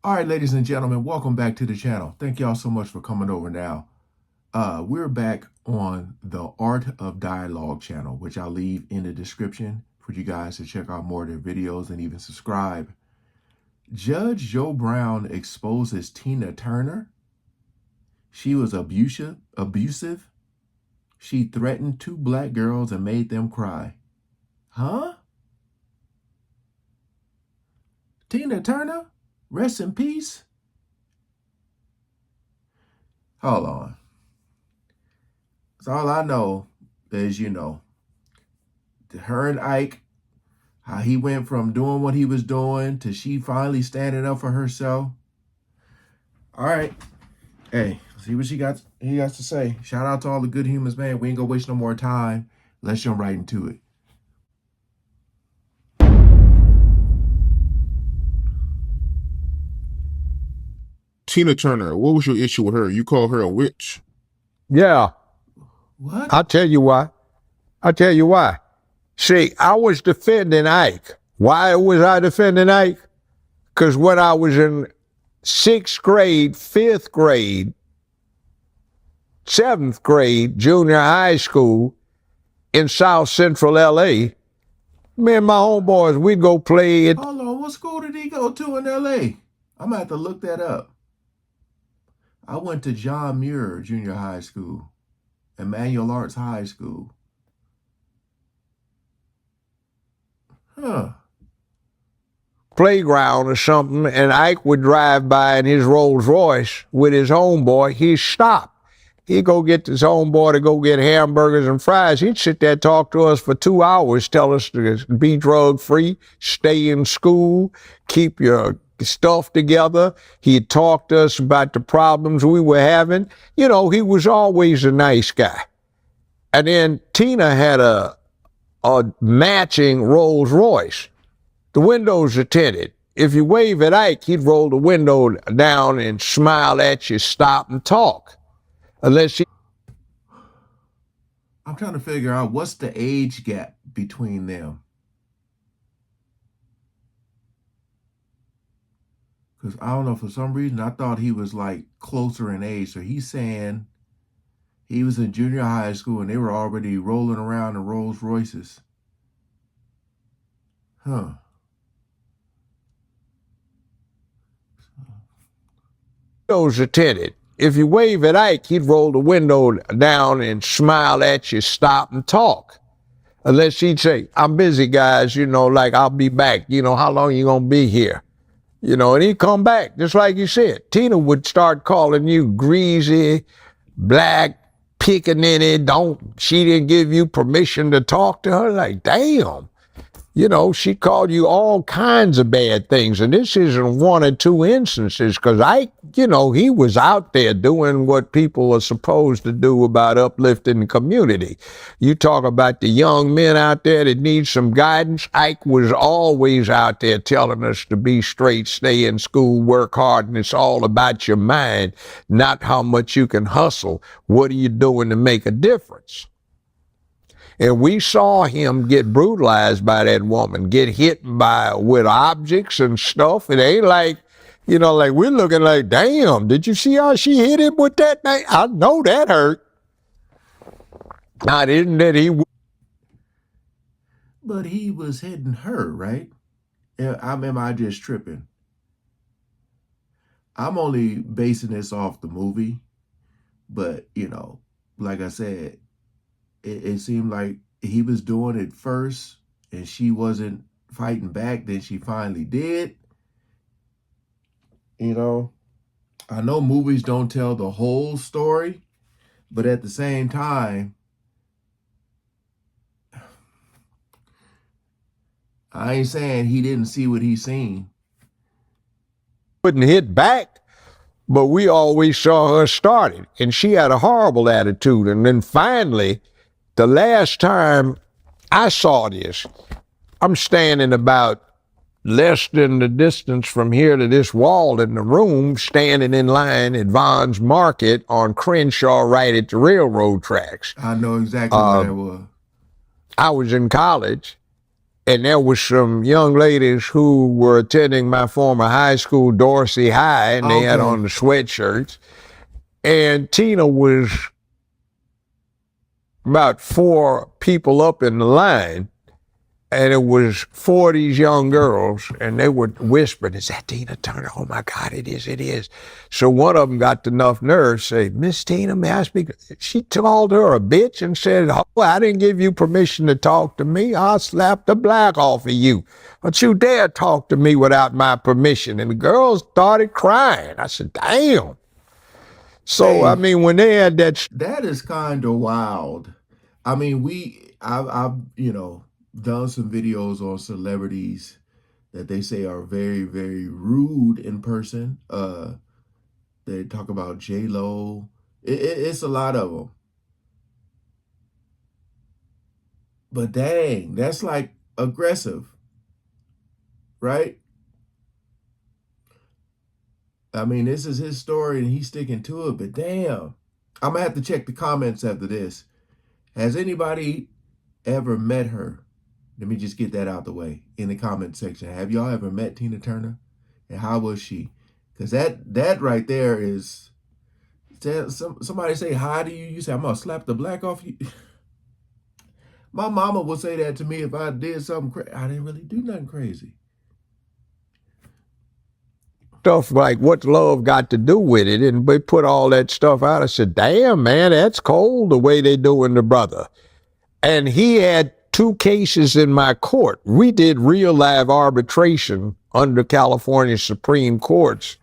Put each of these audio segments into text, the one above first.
All right, ladies and gentlemen, welcome back to the channel. Thank y'all so much for coming over now. We're back on the Art of Dialogue channel, which I'll leave in the description for you guys to check out more of their videos and even subscribe. Judge Joe Brown exposes Tina Turner. She was abusive. She threatened two black girls and made them cry. Huh? Tina Turner? Rest in peace? Hold on. So all I know is, her and Ike, how he went from doing what he was doing to she finally standing up for herself. All right. Hey, see what he got to say. Shout out to all the good humans, man. We ain't gonna waste no more time. Let's jump right into it. Tina Turner, what was your issue with her? You call her a witch? Yeah, What? I'll tell you why. See, I was defending Ike. Why was I defending Ike? Because when I was in 6th grade, 5th grade, 7th grade, junior high school in South Central LA, me and my homeboys, we'd go play it. Hold on, what school did he go to in LA? I'm gonna have to look that up. I went to John Muir Junior High School, Emmanuel Arts High School. Huh. Playground or something, and Ike would drive by in his Rolls Royce with his homeboy. He'd stop. He'd go get his homeboy to go get hamburgers and fries. He'd sit there, talk to us for 2 hours, tell us to be drug free, stay in school, keep your stuff together. He'd talk to us about the problems we were having. You know, he was always a nice guy. And then Tina had a matching Rolls Royce. The windows are tinted. If you wave at Ike, he'd roll the window down and smile at you, stop and talk. Unless I'm trying to figure out what's the age gap between them. Because I don't know, for some reason, I thought he was like closer in age. So he's saying he was in junior high school and they were already rolling around in Rolls Royces. Huh. windows are tinted. If you wave at Ike, he'd roll the window down and smile at you, stop and talk. Unless he'd say, I'm busy, guys, like I'll be back. How long you gonna be here? And he'd come back, just like you said. Tina would start calling you greasy, black, pickaninny, she didn't give you permission to talk to her. Like, damn. She called you all kinds of bad things. And this isn't one or two instances, because Ike, he was out there doing what people are supposed to do about uplifting the community. You talk about the young men out there that need some guidance. Ike was always out there telling us to be straight, stay in school, work hard, and it's all about your mind, not how much you can hustle. What are you doing to make a difference? And we saw him get brutalized by that woman, get hit with objects and stuff. It ain't like, like we're looking like, damn, did you see how she hit him with that thing? I know that hurt. Now, isn't that he? But he was hitting her, right? Am I just tripping? I'm only basing this off the movie. But, like I said, it seemed like he was doing it first and she wasn't fighting back. Then she finally did. I know movies don't tell the whole story, but at the same time, I ain't saying he didn't see what he seen. Wouldn't hit back, but we always saw her started, and she had a horrible attitude. And then finally, the last time I saw this, I'm standing about less than the distance from here to this wall in the room, standing in line at Vaughn's Market on Crenshaw, right at the railroad tracks. I know exactly where that was. I was in college, and there was some young ladies who were attending my former high school, Dorsey High, and they had Okay. on the sweatshirts. And Tina was about 4 people up in the line, and it was 4 of these young girls, and they were whispering, "Is that Tina Turner? Oh my God, it is, it is." So one of them got enough nerve to say, "Miss Tina, may I speak?" She called her a bitch and said, "Oh, I didn't give you permission to talk to me. I'll slap the black off of you. Don't you dare talk to me without my permission." And the girls started crying. I said, damn. So, I Hey, mean, when they had that that is kind of wild. I mean, I've done some videos on celebrities that they say are very, very rude in person. They talk about J Lo. It's a lot of them. But dang, that's like aggressive, right? I mean, this is his story and he's sticking to it. But damn, I'm gonna have to check the comments after this. Has anybody ever met her? Let me just get that out the way in the comment section. Have y'all ever met Tina Turner? And how was she? Because that right there is, somebody say hi to you. You say, "I'm gonna slap the black off you." My mama would say that to me if I did something crazy. I didn't really do nothing crazy. stuff like what's love got to do with it, and they put all that stuff out. I said, damn, man, that's cold the way they doing the brother. And he had 2 cases in my court. We did real live arbitration under California Supreme Court's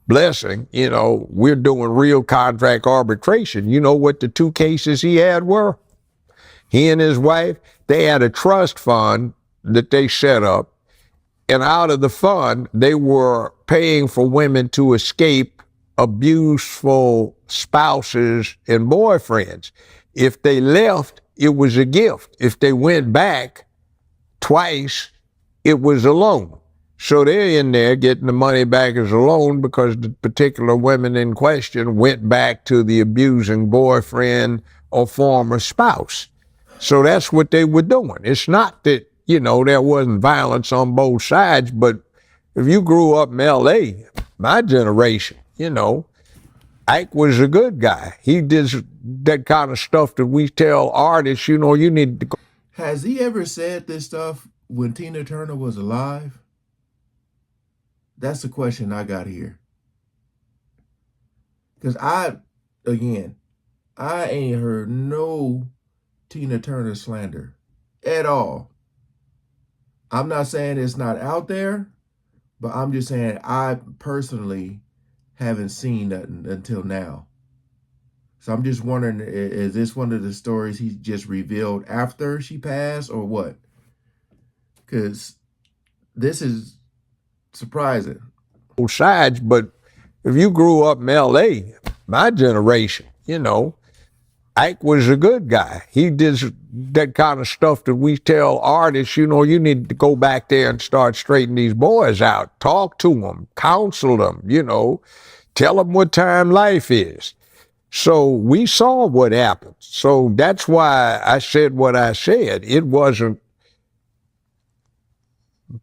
blessing. You know, we're doing real contract arbitration. You know what the 2 cases he had were? He and his wife, they had a trust fund that they set up, and out of the fund, they were paying for women to escape abuseful spouses and boyfriends. If they left, it was a gift. If they went back twice, it was a loan. So they're in there getting the money back as a loan because the particular women in question went back to the abusing boyfriend or former spouse. So that's what they were doing. It's not that, you know, there wasn't violence on both sides, but if you grew up in LA, my generation, you know, Ike was a good guy. He did that kind of stuff that we tell artists, you know, you need to go. Has he ever said this stuff when Tina Turner was alive? That's the question I got here. Because again, I ain't heard no Tina Turner slander at all. I'm not saying it's not out there, but I'm just saying I personally haven't seen nothing until now. So I'm just wondering, is this one of the stories he just revealed after she passed or what? Because this is surprising. Both sides, but if you grew up in LA, my generation, you know, Ike was a good guy. He did that kind of stuff that we tell artists, you know, you need to go back there and start straightening these boys out, talk to them, counsel them, you know, tell them what time life is. So we saw what happened. So that's why I said what I said. It wasn't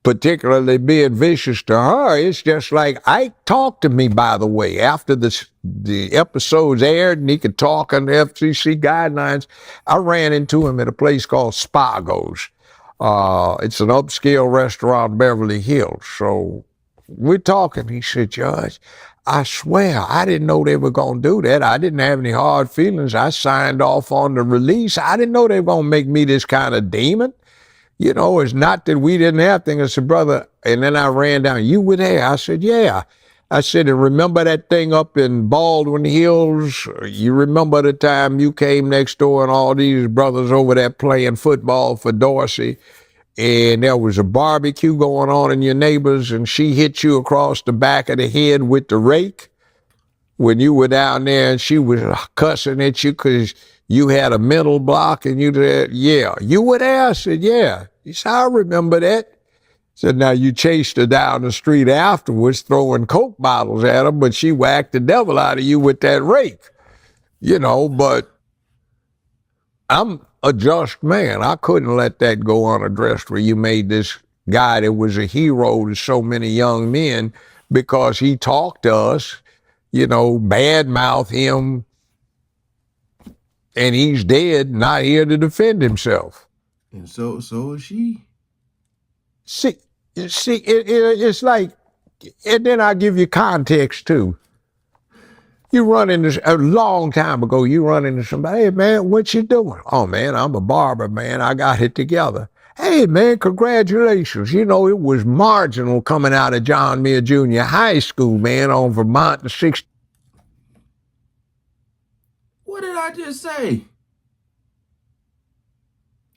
particularly being vicious to her. It's just like Ike talked to me, by the way, after the episodes aired and he could talk under FCC guidelines. I ran into him at a place called Spago's. It's an upscale restaurant in Beverly Hills. So we're talking. He said, "Judge, I swear I didn't know they were going to do that. I didn't have any hard feelings. I signed off on the release. I didn't know they were going to make me this kind of demon. You know, it's not that we didn't have things." I said, "Brother," and then I ran down, "You were there?" I said, "Yeah." I said, "And remember that thing up in Baldwin Hills? You remember the time you came next door and all these brothers over there playing football for Dorsey, and there was a barbecue going on in your neighbors, and she hit you across the back of the head with the rake when you were down there, and she was cussing at you because you had a mental block?" And you said, "Yeah." "You were there?" I said, "Yeah." He said, "I remember that." I said, "Now you chased her down the street afterwards throwing Coke bottles at her, but she whacked the devil out of you with that rake." You know, but I'm a just man. I couldn't let that go unaddressed where you made this guy that was a hero to so many young men because he talked to us, badmouth him, and he's dead, not here to defend himself. And so is she. See, it's like, and then I give you context too. You run into, a long time ago, you run into somebody, hey man, what you doing? Oh man, I'm a barber, man. I got it together. Hey man, congratulations. It was marginal coming out of John Muir Junior High School, man, on Vermont the 6th. What did I just say?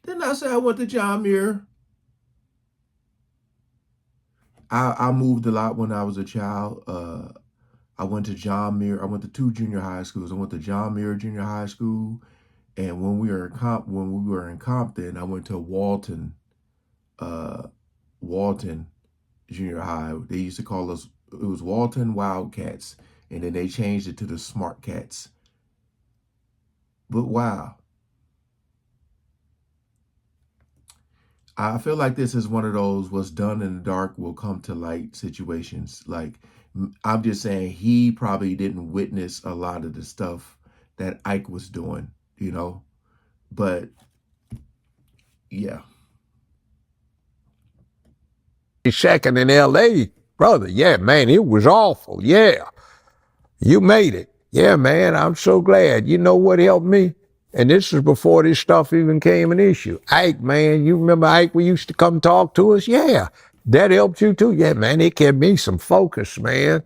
Didn't I say I went to John Muir? I moved a lot when I was a child. I went to John Muir. I went to 2 junior high schools. I went to John Muir Junior High School, and when we were in Compton, I went to Walton Junior High. They used to call us, it was Walton Wildcats, and then they changed it to the Smart Cats. But wow, I feel like this is one of those what's done in the dark will come to light situations. Like, I'm just saying he probably didn't witness a lot of the stuff that Ike was doing, but yeah. Second in LA, brother. Yeah, man, it was awful. Yeah. You made it. Yeah, man, I'm so glad. You know what helped me? And this was before this stuff even came an issue. Ike, man, you remember Ike? We used to come talk to us? Yeah. That helped you too? Yeah, man, it kept me some focus, man.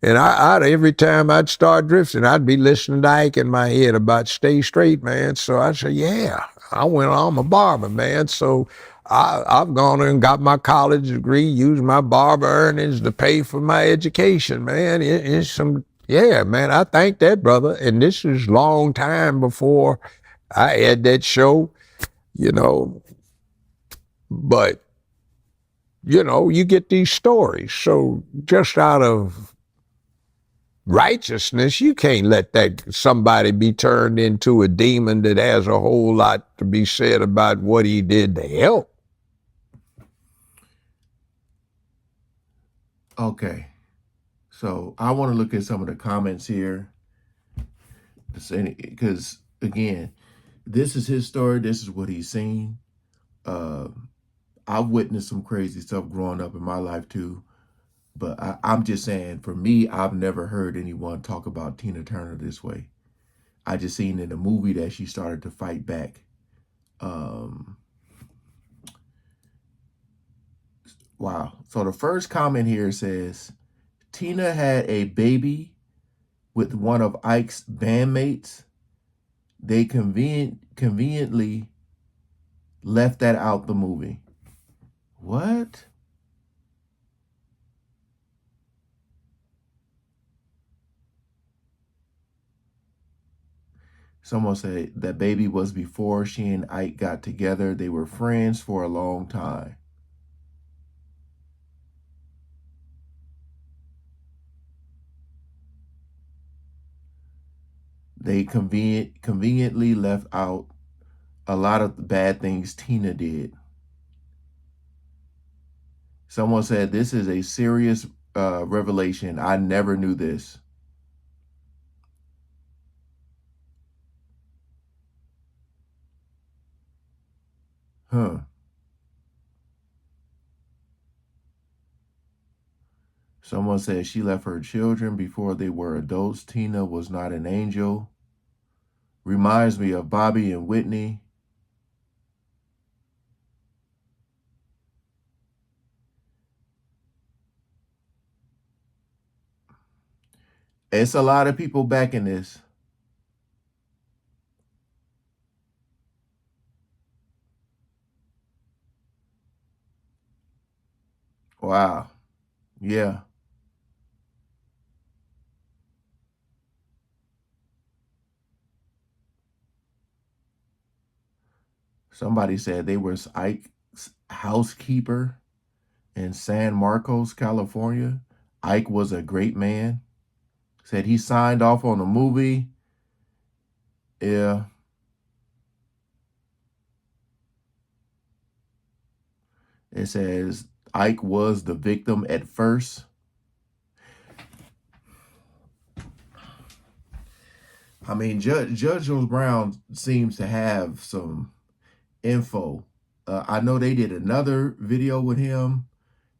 And I'd every time I'd start drifting, I'd be listening to Ike in my head about stay straight, man. So I said, yeah, I'm a barber, man. So I've gone and got my college degree, used my barber earnings to pay for my education, man. It's some, yeah, man, I thank that brother. And this is long time before I had that show, but you get these stories. So just out of righteousness, you can't let that somebody be turned into a demon that has a whole lot to be said about what he did to help. Okay, so I want to look at some of the comments here, because again, this is his story. This is what he's seen. I've witnessed some crazy stuff growing up in my life too. But I'm just saying, for me, I've never heard anyone talk about Tina Turner this way. I just seen in the movie that she started to fight back. Wow. So the first comment here says, Tina had a baby with one of Ike's bandmates. They conveniently left that out the movie. What? Someone said that baby was before she and Ike got together. They were friends for a long time. They conveniently left out a lot of the bad things Tina did. Someone said this is a serious revelation. I never knew this. Huh. Someone said she left her children before they were adults. Tina was not an angel. Reminds me of Bobby and Whitney. It's a lot of people backing this. Wow. Yeah. Somebody said they were Ike's housekeeper in San Marcos, California. Ike was a great man. Said he signed off on the movie. Yeah. It says Ike was the victim at first. I mean, Judge Jones Brown seems to have some info. I know they did another video with him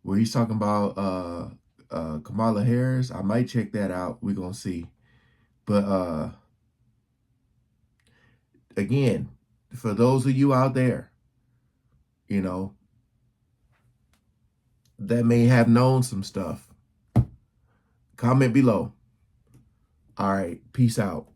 where he's talking about Kamala Harris. I might check that out. We're gonna see. But again, for those of you out there, you know, that may have known some stuff, comment below. All right, peace out.